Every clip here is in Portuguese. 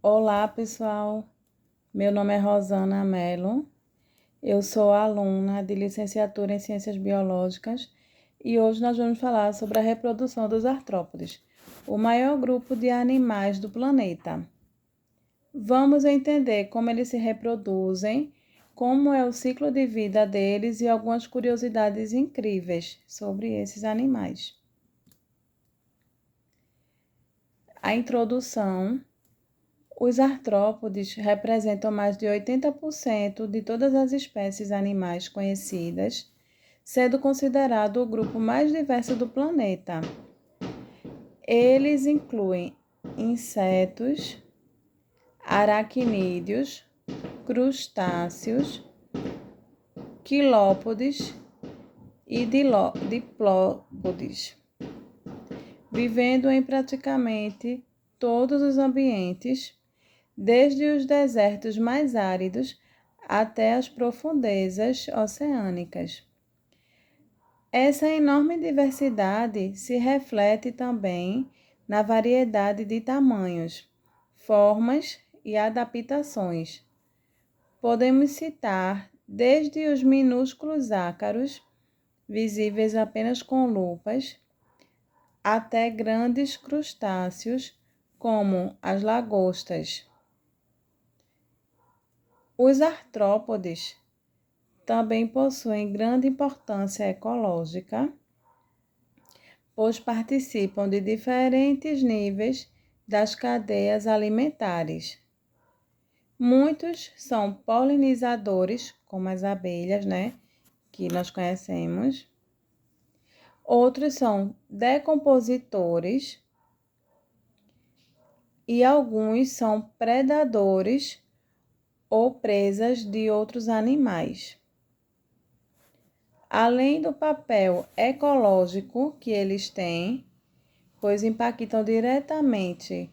Olá, pessoal. Meu nome é Rosana Mello. Eu sou aluna de licenciatura em Ciências Biológicas e hoje nós vamos falar sobre a reprodução dos artrópodes, o maior grupo de animais do planeta. Vamos entender como eles se reproduzem, como é o ciclo de vida deles e algumas curiosidades incríveis sobre esses animais. A introdução. Os artrópodes representam mais de 80% de todas as espécies animais conhecidas, sendo considerado o grupo mais diverso do planeta. Eles incluem insetos, aracnídeos, crustáceos, quilópodes e diplópodes, vivendo em praticamente todos os ambientes, desde os desertos mais áridos até as profundezas oceânicas. Essa enorme diversidade se reflete também na variedade de tamanhos, formas e adaptações. Podemos citar desde os minúsculos ácaros, visíveis apenas com lupas, até grandes crustáceos, como as lagostas. Os artrópodes também possuem grande importância ecológica, pois participam de diferentes níveis das cadeias alimentares. Muitos são polinizadores, como as abelhas, que nós conhecemos. Outros são decompositores e alguns são predadores ou presas de outros animais. Além do papel ecológico que eles têm, pois impactam diretamente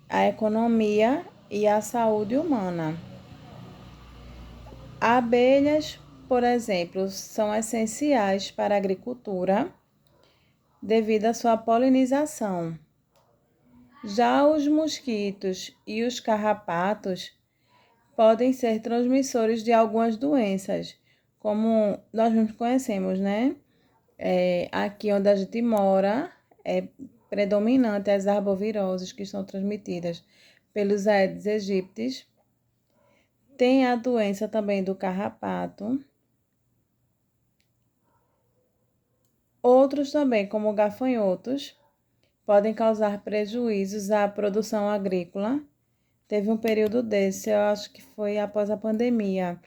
a economia e a saúde humana. Abelhas, por exemplo, são essenciais para a agricultura devido à sua polinização. Já os mosquitos e os carrapatos podem ser transmissores de algumas doenças, como nós mesmos conhecemos, aqui onde a gente mora, é predominante as arboviroses que são transmitidas pelos Aedes aegypti. Tem a doença também do carrapato. Outros também, como gafanhotos, podem causar prejuízos à produção agrícola. Teve um período desse, eu acho que foi após a pandemia,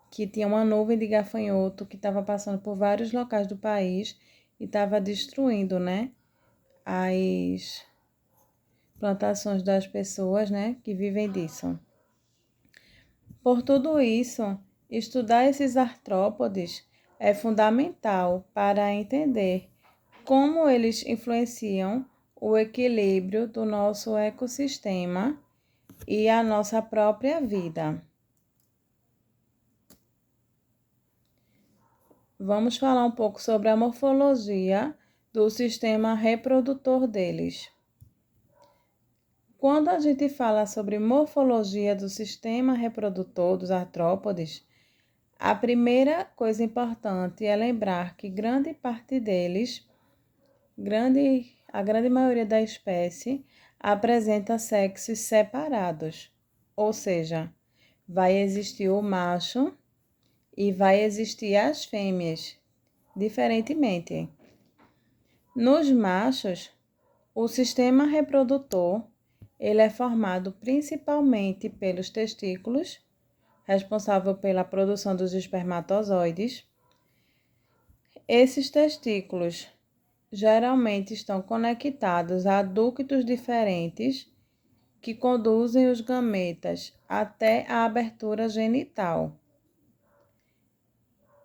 que tinha uma nuvem de gafanhoto que estava passando por vários locais do país e estava destruindo, as plantações das pessoas, que vivem disso. Por tudo isso, estudar esses artrópodes é fundamental para entender como eles influenciam o equilíbrio do nosso ecossistema e a nossa própria vida. Vamos falar um pouco sobre a morfologia do sistema reprodutor deles. Quando a gente fala sobre morfologia do sistema reprodutor dos artrópodes, a primeira coisa importante é lembrar que grande parte deles, a grande maioria da espécie, apresenta sexos separados, ou seja, vai existir o macho e vai existir as fêmeas, diferentemente. Nos machos, o sistema reprodutor ele é formado principalmente pelos testículos, responsável pela produção dos espermatozoides. Esses testículos geralmente estão conectados a ductos diferentes que conduzem os gametas até a abertura genital.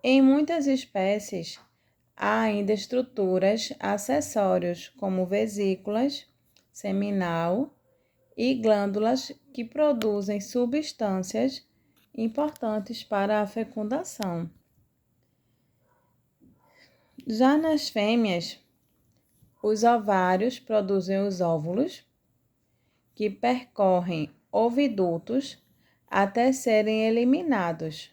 Em muitas espécies, há ainda estruturas acessórias, como vesículas, seminal e glândulas que produzem substâncias importantes para a fecundação. Já nas fêmeas, os ovários produzem os óvulos, que percorrem ovidutos até serem eliminados.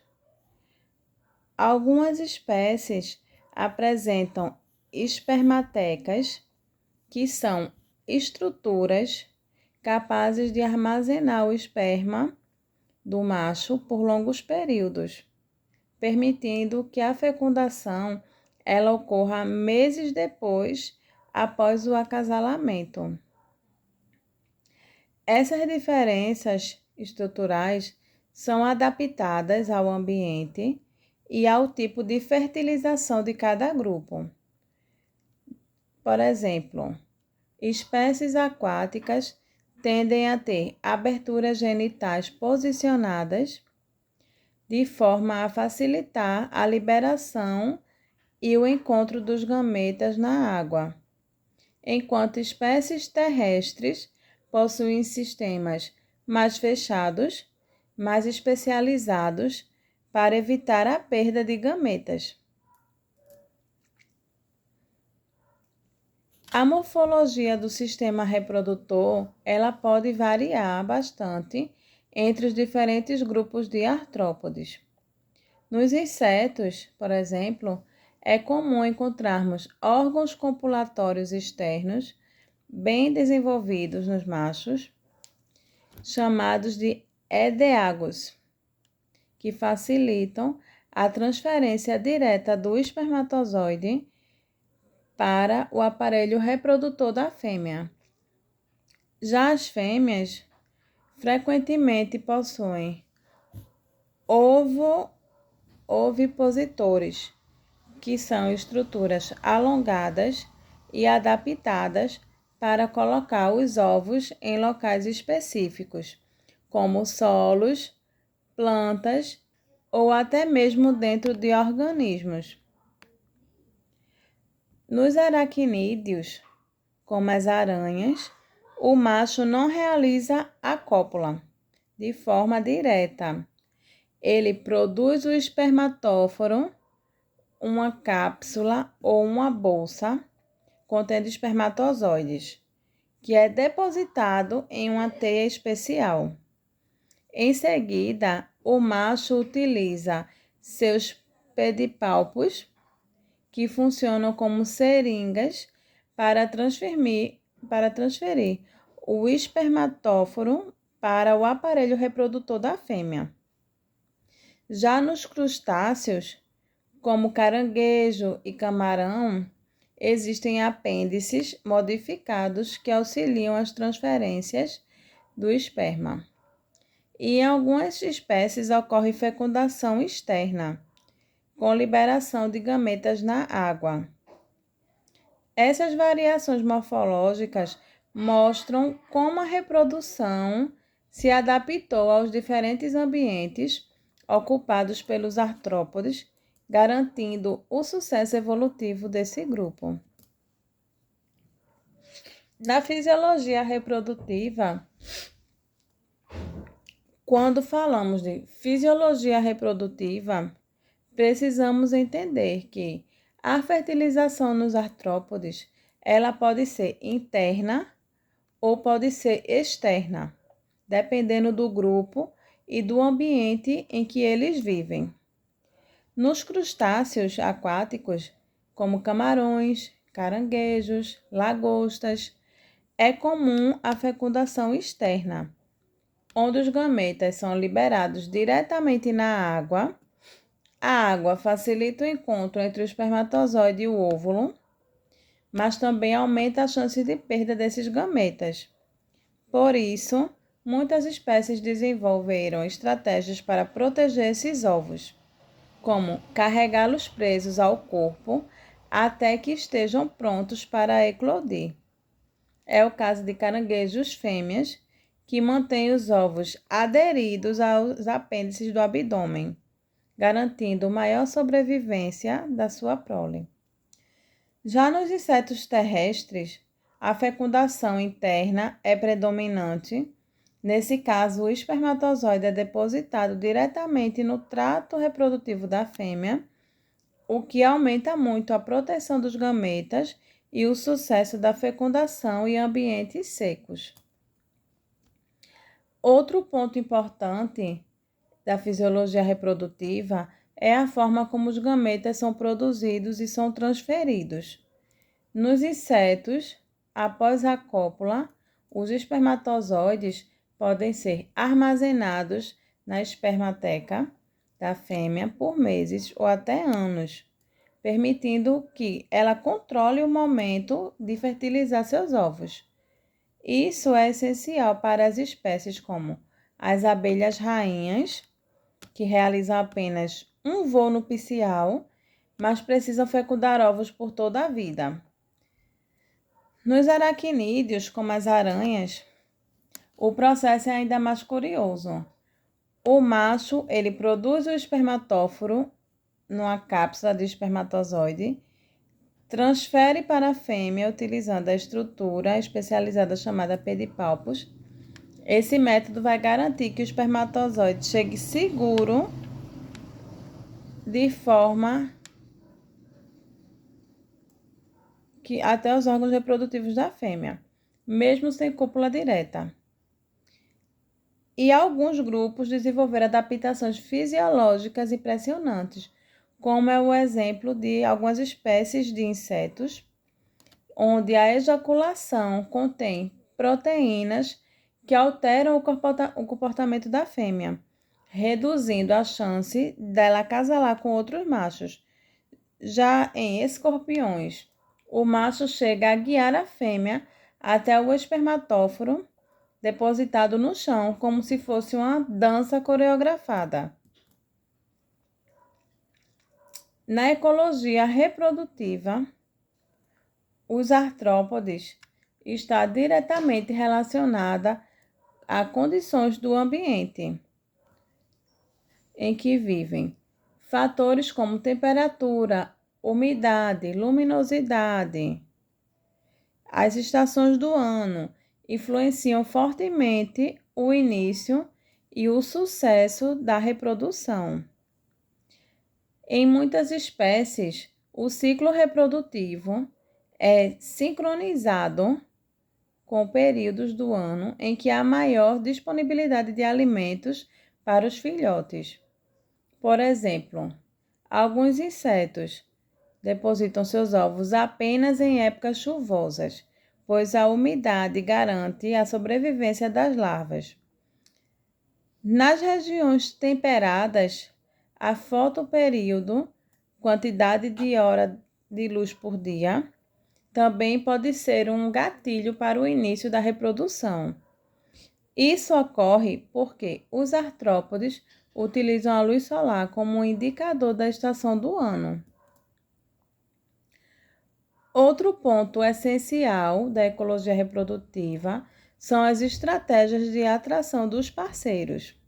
Algumas espécies apresentam espermatecas, que são estruturas capazes de armazenar o esperma do macho por longos períodos, permitindo que a fecundação ela ocorra meses depois, após o acasalamento. Essas diferenças estruturais são adaptadas ao ambiente e ao tipo de fertilização de cada grupo. Por exemplo, espécies aquáticas tendem a ter aberturas genitais posicionadas de forma a facilitar a liberação e o encontro dos gametas na água, enquanto espécies terrestres possuem sistemas mais fechados, mais especializados para evitar a perda de gametas. A morfologia do sistema reprodutor, ela pode variar bastante entre os diferentes grupos de artrópodes. Nos insetos, por exemplo, é comum encontrarmos órgãos copulatórios externos bem desenvolvidos nos machos, chamados de edéagos, que facilitam a transferência direta do espermatozoide para o aparelho reprodutor da fêmea. Já as fêmeas frequentemente possuem ovipositores, que são estruturas alongadas e adaptadas para colocar os ovos em locais específicos, como solos, plantas ou até mesmo dentro de organismos. Nos aracnídeos, como as aranhas, o macho não realiza a cópula de forma direta. Ele produz o espermatóforo, uma cápsula ou uma bolsa contendo espermatozoides, que é depositado em uma teia especial. Em seguida, o macho utiliza seus pedipalpos, que funcionam como seringas para transferir o espermatóforo para o aparelho reprodutor da fêmea. Já nos crustáceos, como caranguejo e camarão, existem apêndices modificados que auxiliam as transferências do esperma. E em algumas espécies ocorre fecundação externa, com liberação de gametas na água. Essas variações morfológicas mostram como a reprodução se adaptou aos diferentes ambientes ocupados pelos artrópodes, garantindo o sucesso evolutivo desse grupo. Na fisiologia reprodutiva, quando falamos de fisiologia reprodutiva, precisamos entender que a fertilização nos artrópodes, ela pode ser interna ou pode ser externa, dependendo do grupo e do ambiente em que eles vivem. Nos crustáceos aquáticos, como camarões, caranguejos, lagostas, é comum a fecundação externa, onde os gametas são liberados diretamente na água. A água facilita o encontro entre o espermatozoide e o óvulo, mas também aumenta a chance de perda desses gametas. Por isso, muitas espécies desenvolveram estratégias para proteger esses ovos, como carregá-los presos ao corpo até que estejam prontos para eclodir. É o caso de caranguejos fêmeas, que mantêm os ovos aderidos aos apêndices do abdômen, garantindo maior sobrevivência da sua prole. Já nos insetos terrestres, a fecundação interna é predominante. Nesse caso, o espermatozoide é depositado diretamente no trato reprodutivo da fêmea, o que aumenta muito a proteção dos gametas e o sucesso da fecundação em ambientes secos. Outro ponto importante da fisiologia reprodutiva é a forma como os gametas são produzidos e são transferidos. Nos insetos, após a cópula, os espermatozoides podem ser armazenados na espermateca da fêmea por meses ou até anos, permitindo que ela controle o momento de fertilizar seus ovos. Isso é essencial para as espécies como as abelhas rainhas, que realizam apenas um voo nupcial, mas precisam fecundar ovos por toda a vida. Nos aracnídeos, como as aranhas, o processo é ainda mais curioso. O macho, ele produz o espermatóforo numa cápsula de espermatozoide, transfere para a fêmea utilizando a estrutura especializada chamada pedipalpos. Esse método vai garantir que o espermatozoide chegue seguro de forma que até os órgãos reprodutivos da fêmea, mesmo sem cópula direta. E alguns grupos desenvolveram adaptações fisiológicas impressionantes, como é o exemplo de algumas espécies de insetos, onde a ejaculação contém proteínas que alteram o comportamento da fêmea, reduzindo a chance dela acasalar com outros machos. Já em escorpiões, o macho chega a guiar a fêmea até o espermatóforo depositado no chão, como se fosse uma dança coreografada. Na ecologia reprodutiva, os artrópodes está diretamente relacionada a condições do ambiente em que vivem. Fatores como temperatura, umidade, luminosidade, as estações do ano influenciam fortemente o início e o sucesso da reprodução. Em muitas espécies, o ciclo reprodutivo é sincronizado com períodos do ano em que há maior disponibilidade de alimentos para os filhotes. Por exemplo, alguns insetos depositam seus ovos apenas em épocas chuvosas, pois a umidade garante a sobrevivência das larvas. Nas regiões temperadas, a fotoperíodo, quantidade de hora de luz por dia, também pode ser um gatilho para o início da reprodução. Isso ocorre porque os artrópodes utilizam a luz solar como um indicador da estação do ano. Outro ponto essencial da ecologia reprodutiva são as estratégias de atração dos parceiros.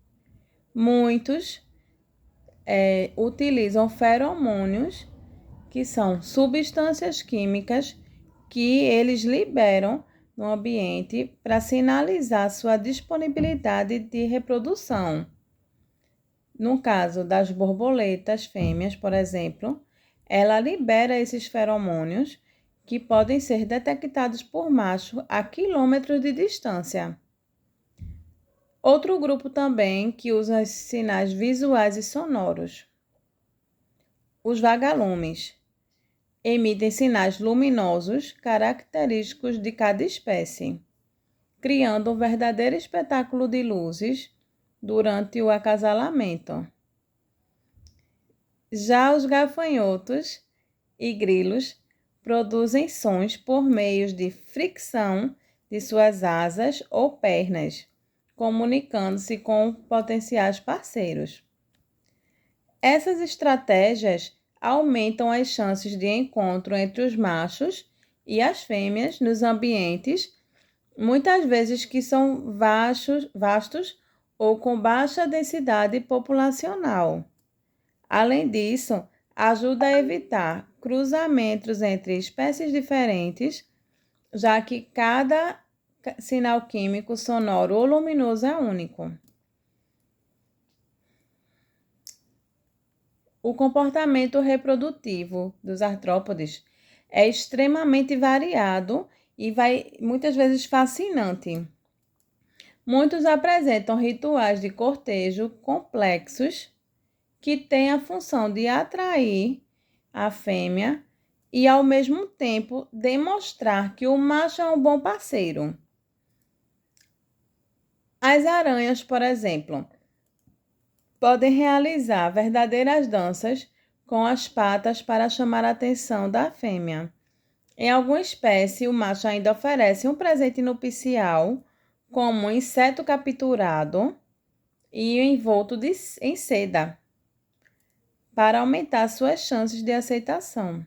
Muitos utilizam feromônios, que são substâncias químicas que eles liberam no ambiente para sinalizar sua disponibilidade de reprodução. No caso das borboletas fêmeas, por exemplo, ela libera esses feromônios que podem ser detectados por macho a quilômetros de distância. Outro grupo também que usa sinais visuais e sonoros. Os vagalumes emitem sinais luminosos característicos de cada espécie, criando um verdadeiro espetáculo de luzes durante o acasalamento. Já os gafanhotos e grilos produzem sons por meio de fricção de suas asas ou pernas, comunicando-se com potenciais parceiros. Essas estratégias aumentam as chances de encontro entre os machos e as fêmeas nos ambientes, muitas vezes que são vastos ou com baixa densidade populacional. Além disso, ajuda a evitar cruzamentos entre espécies diferentes, já que cada sinal químico, sonoro ou luminoso é único. O comportamento reprodutivo dos artrópodes é extremamente variado e muitas vezes fascinante. Muitos apresentam rituais de cortejo complexos que têm a função de atrair a fêmea e, ao mesmo tempo, demonstrar que o macho é um bom parceiro. As aranhas, por exemplo, podem realizar verdadeiras danças com as patas para chamar a atenção da fêmea. Em alguma espécie, o macho ainda oferece um presente nupcial, como um inseto capturado e envolto em seda, para aumentar suas chances de aceitação.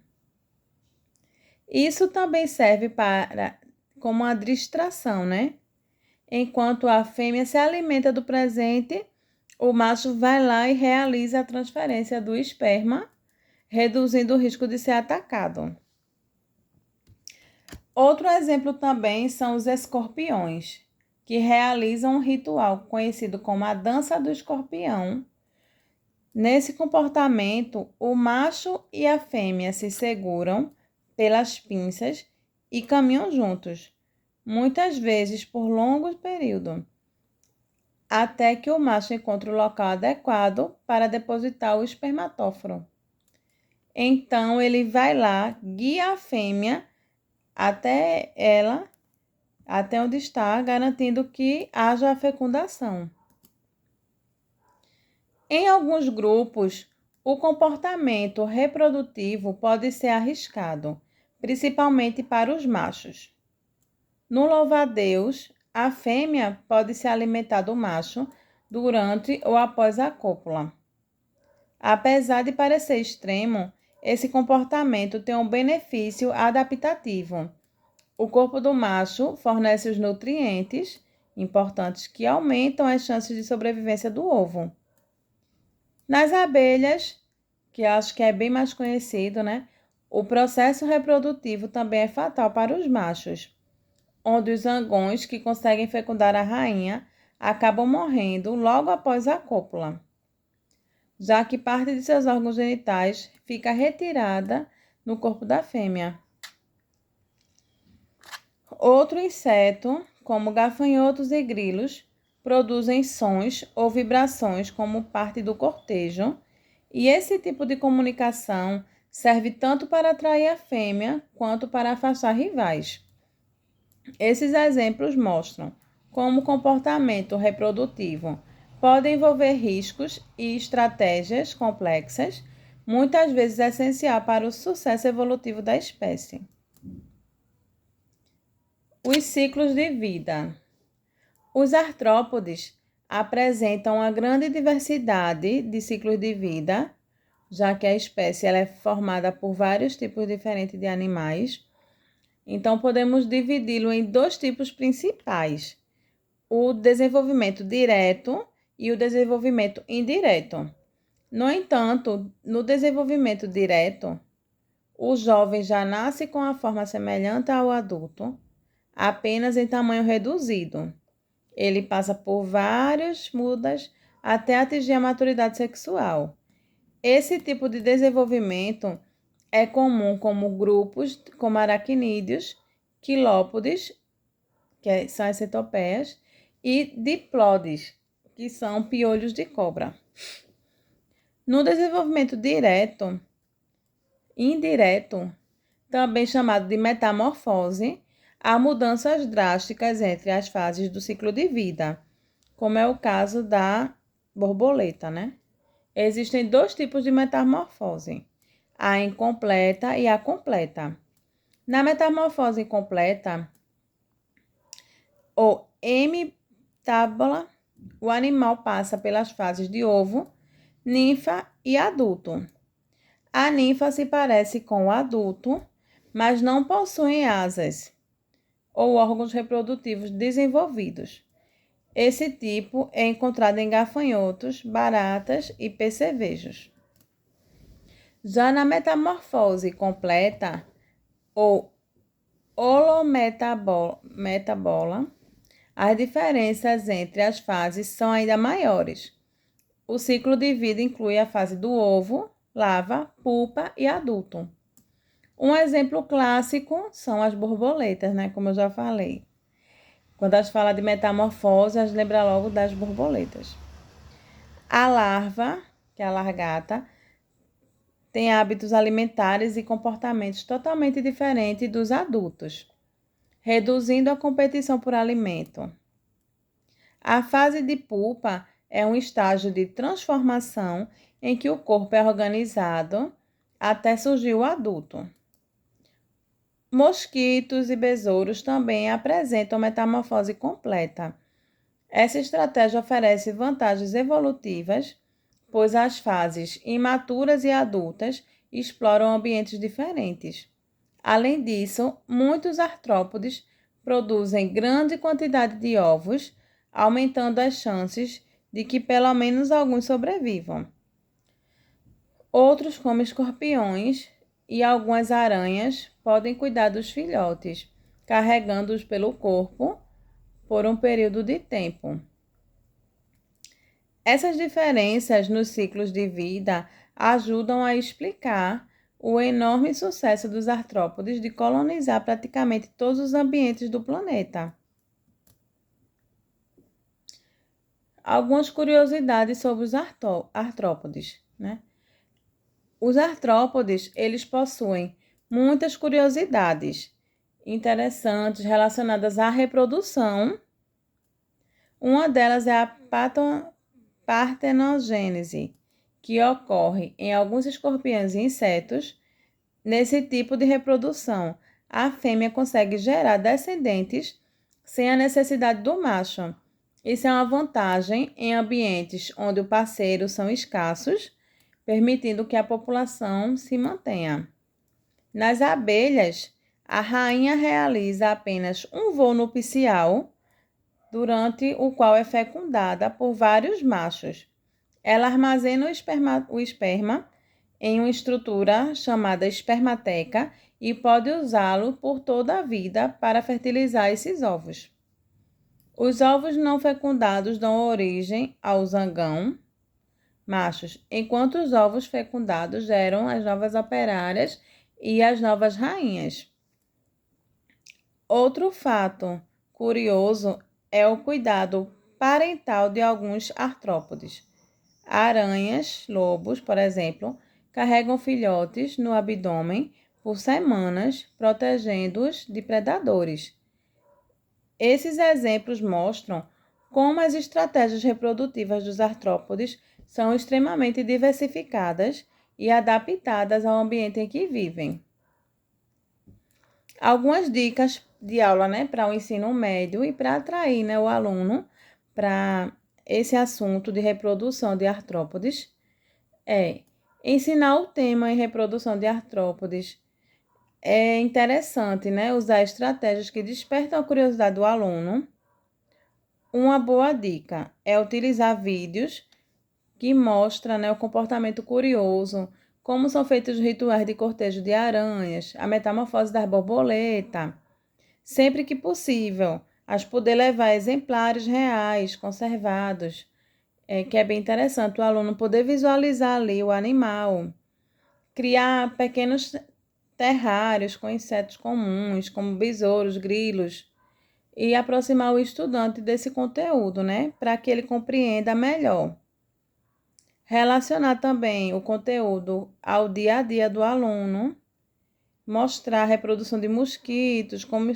Isso também serve como uma distração, né? Enquanto a fêmea se alimenta do presente, o macho vai lá e realiza a transferência do esperma, reduzindo o risco de ser atacado. Outro exemplo também são os escorpiões, que realizam um ritual conhecido como a dança do escorpião. Nesse comportamento, o macho e a fêmea se seguram pelas pinças e caminham juntos, muitas vezes por longo período, até que o macho encontre o local adequado para depositar o espermatóforo. Então, ele vai lá, guia a fêmea até onde está, garantindo que haja a fecundação. Em alguns grupos, o comportamento reprodutivo pode ser arriscado, principalmente para os machos. No louva-a-Deus, a fêmea pode se alimentar do macho durante ou após a cópula. Apesar de parecer extremo, esse comportamento tem um benefício adaptativo. O corpo do macho fornece os nutrientes importantes que aumentam as chances de sobrevivência do ovo. Nas abelhas, que acho que é bem mais conhecido, né? O processo reprodutivo também é fatal para os machos, onde os zangões que conseguem fecundar a rainha acabam morrendo logo após a cópula, já que parte de seus órgãos genitais fica retirada no corpo da fêmea. Outro inseto, como gafanhotos e grilos, produzem sons ou vibrações como parte do cortejo, e esse tipo de comunicação serve tanto para atrair a fêmea quanto para afastar rivais. Esses exemplos mostram como o comportamento reprodutivo pode envolver riscos e estratégias complexas, muitas vezes essencial para o sucesso evolutivo da espécie. Os ciclos de vida. Os artrópodes apresentam uma grande diversidade de ciclos de vida, já que a espécie ela é formada por vários tipos diferentes de animais. Então, podemos dividi-lo em dois tipos principais: o desenvolvimento direto e o desenvolvimento indireto. No entanto, no desenvolvimento direto, o jovem já nasce com a forma semelhante ao adulto, apenas em tamanho reduzido. Ele passa por várias mudas até atingir a maturidade sexual. Esse tipo de desenvolvimento é comum como grupos como aracnídeos, quilópodes, que são as centopeias, e diplódes, que são piolhos de cobra. No desenvolvimento indireto, também chamado de metamorfose, há mudanças drásticas entre as fases do ciclo de vida, como é o caso da borboleta, né? Existem dois tipos de metamorfose: a incompleta e a completa. Na metamorfose incompleta, ou hemitábola, o animal passa pelas fases de ovo, ninfa e adulto. A ninfa se parece com o adulto, mas não possui asas ou órgãos reprodutivos desenvolvidos. Esse tipo é encontrado em gafanhotos, baratas e percevejos. Já na metamorfose completa, ou holometabola, as diferenças entre as fases são ainda maiores. O ciclo de vida inclui a fase do ovo, larva, pupa e adulto. Um exemplo clássico são as borboletas, né? Como eu já falei. Quando a gente fala de metamorfose, a gente lembra logo das borboletas. A larva, que é a largata, tem hábitos alimentares e comportamentos totalmente diferentes dos adultos, reduzindo a competição por alimento. A fase de pupa é um estágio de transformação em que o corpo é organizado até surgir o adulto. Mosquitos e besouros também apresentam metamorfose completa. Essa estratégia oferece vantagens evolutivas, pois as fases imaturas e adultas exploram ambientes diferentes. Além disso, muitos artrópodes produzem grande quantidade de ovos, aumentando as chances de que pelo menos alguns sobrevivam. Outros, como escorpiões e algumas aranhas, podem cuidar dos filhotes, carregando-os pelo corpo por um período de tempo. Essas diferenças nos ciclos de vida ajudam a explicar o enorme sucesso dos artrópodes de colonizar praticamente todos os ambientes do planeta. Algumas curiosidades sobre os artrópodes, né? Os artrópodes, eles possuem muitas curiosidades interessantes relacionadas à reprodução. Uma delas é a partenogênese, que ocorre em alguns escorpiões e insetos. Nesse tipo de reprodução, a fêmea consegue gerar descendentes sem a necessidade do macho. Isso é uma vantagem em ambientes onde os parceiros são escassos, permitindo que a população se mantenha. Nas abelhas, a rainha realiza apenas um voo nupcial, durante o qual é fecundada por vários machos. Ela armazena o esperma em uma estrutura chamada espermateca e pode usá-lo por toda a vida para fertilizar esses ovos. Os ovos não fecundados dão origem ao zangão, machos, enquanto os ovos fecundados geram as novas operárias e as novas rainhas. Outro fato curioso é o cuidado parental de alguns artrópodes. Aranhas, lobos, por exemplo, carregam filhotes no abdômen por semanas, protegendo-os de predadores. Esses exemplos mostram como as estratégias reprodutivas dos artrópodes são extremamente diversificadas e adaptadas ao ambiente em que vivem. Algumas dicas de aula, para o ensino médio e para atrair, o aluno para esse assunto de reprodução de artrópodes é ensinar o tema em reprodução de artrópodes. É interessante, usar estratégias que despertam a curiosidade do aluno. Uma boa dica é utilizar vídeos que mostram, o comportamento curioso, como são feitos os rituais de cortejo de aranhas, a metamorfose das borboletas. Sempre que possível, as poder levar exemplares reais, conservados, que é bem interessante o aluno poder visualizar ali o animal, criar pequenos terrários com insetos comuns, como besouros, grilos, e aproximar o estudante desse conteúdo, para que ele compreenda melhor. Relacionar também o conteúdo ao dia a dia do aluno, mostrar a reprodução de mosquitos, como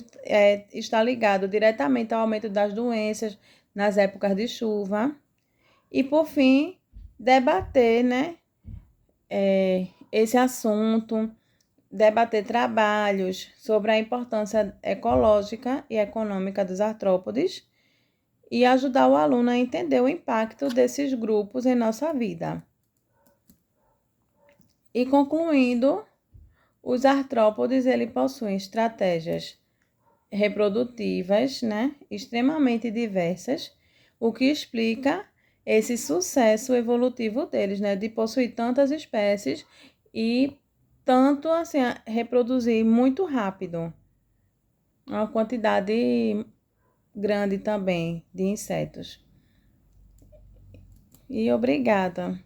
está ligado diretamente ao aumento das doenças nas épocas de chuva. E, por fim, debater, esse assunto, debater trabalhos sobre a importância ecológica e econômica dos artrópodes e ajudar o aluno a entender o impacto desses grupos em nossa vida. E concluindo, os artrópodes possuem estratégias reprodutivas, extremamente diversas, o que explica esse sucesso evolutivo deles, de possuir tantas espécies e tanto assim reproduzir muito rápido, uma quantidade grande também de insetos. E obrigada.